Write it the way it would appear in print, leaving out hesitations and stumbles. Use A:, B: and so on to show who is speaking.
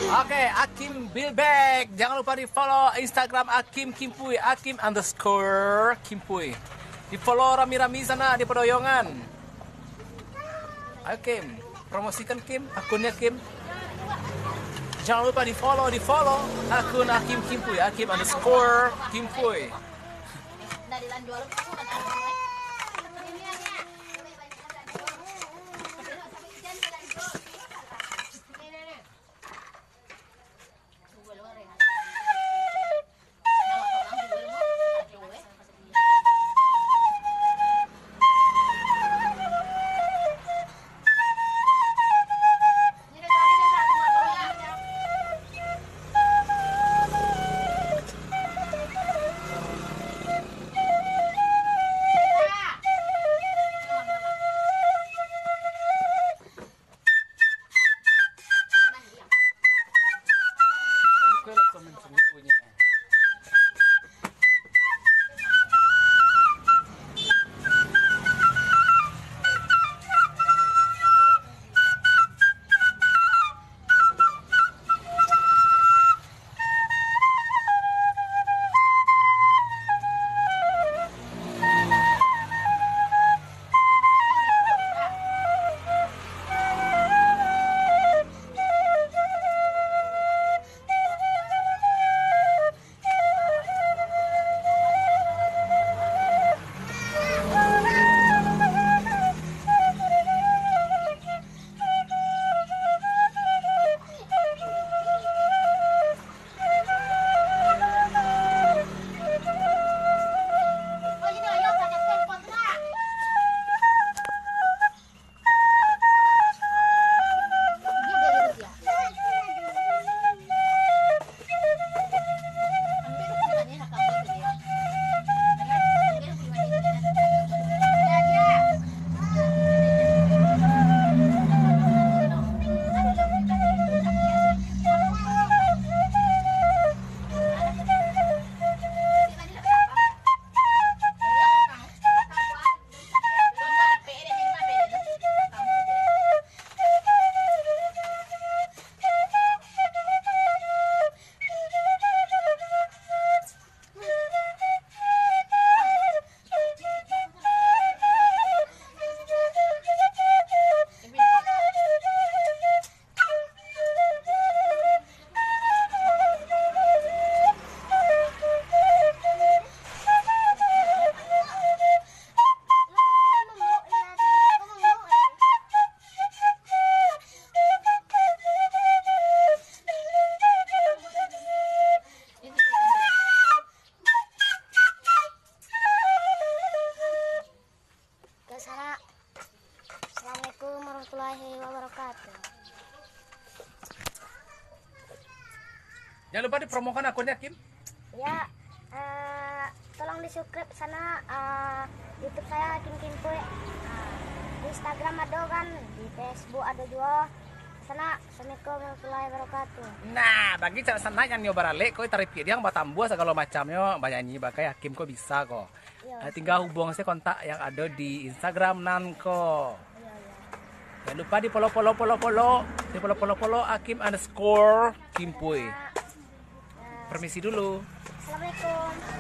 A: Oke, Akim Bilbek. Jangan lupa di follow Instagram Akim Kimpuy, Akim_Kimpuy. Di follow rami-rami sana di Pedoyongan. Ayo Kim, promosikan Kim, akunnya Kim. Jangan lupa di follow akun Akim Kimpuy, Akim_Kimpuy. Jangan lupa dipromokan akunnya Kim.
B: Ya, tolong di subscribe sana YouTube saya Kim Kimpuy. Di Instagram ada kan, di Facebook ada juga. Sana, assalamualaikum warahmatullahi wabarakatuh.
A: Nah, bagi cara sana yang nyoba balik, kau tarik yang batambu segala macamnya, banyak nyi bagai Hakim kok bisa kok.
B: Iya.
A: Tinggal hubung saya kontak yang ada di Instagram Nanko.
B: Iya, iya.
A: Jangan lupa di follow Hakim_Kimpuy. Permisi dulu.
B: Assalamualaikum.